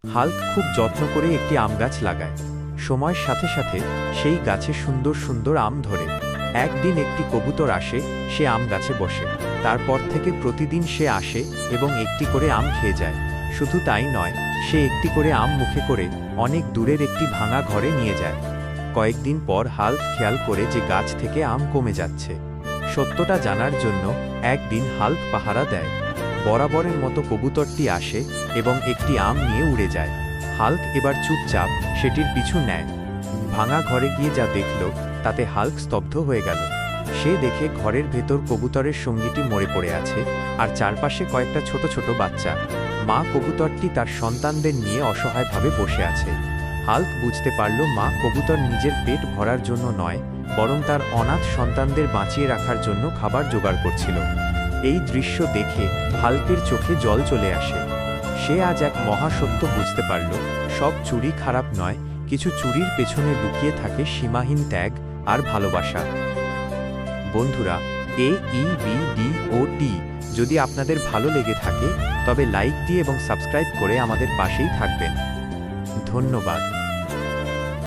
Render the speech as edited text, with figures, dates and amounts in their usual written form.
Hulk খুব যত্ন করে একটি আম গাছ লাগায়। সময়ের সাথে সাথে সেই গাছে সুন্দর সুন্দর আম ধরে। একদিন একটি কবুতর আসে, সে আম গাছে বসে। তারপর থেকে প্রতিদিন সে আসে এবং একটি করে আম খেয়ে যায়। শুধু তাই নয়, সে একটি করে আম মুখে করে অনেক দূরের একটি ভাঙা ঘরে নিয়ে যায়। কয়েকদিন পর হাল্ক খেয়াল করে যে গাছ থেকে আম কমে যাচ্ছে। সত্যটা জানার জন্য একদিন হাল্ক পাহারা দেয়। বরাবরের মতো কবুতরটি আসে এবং একটি আম নিয়ে উড়ে যায়। হাল্ক এবার চুপচাপ সেটির পিছু নেয়। ভাঙা ঘরে গিয়ে যা দেখল তাতে হাল্ক স্তব্ধ হয়ে গেল। সে দেখে ঘরের ভেতর কবুতরের সঙ্গীটি মরে পড়ে আছে, আর চারপাশে কয়েকটা ছোট ছোট বাচ্চা। মা কবুতরটি তার সন্তানদের নিয়ে অসহায়ভাবে বসে আছে। হাল্ক বুঝতে পারল মা কবুতর নিজের পেট ভরার জন্য নয়, বরং তার অনাথ সন্তানদের বাঁচিয়ে রাখার জন্য খাবার জোগাড় করছিল। এই দৃশ্য দেখে হাল্কের চোখে জল চলে আসে। সে আজ এক মহাসত্য বুঝতে পারল, সব চুরি খারাপ নয়, কিছু চুরির পেছনে লুকিয়ে থাকে সীমাহীন ত্যাগ আর ভালোবাসা। বন্ধুরা, AEBDOT যদি আপনাদের ভালো লেগে থাকে তবে লাইক দিয়ে এবং সাবস্ক্রাইব করে আমাদের পাশেই থাকবেন। ধন্যবাদ।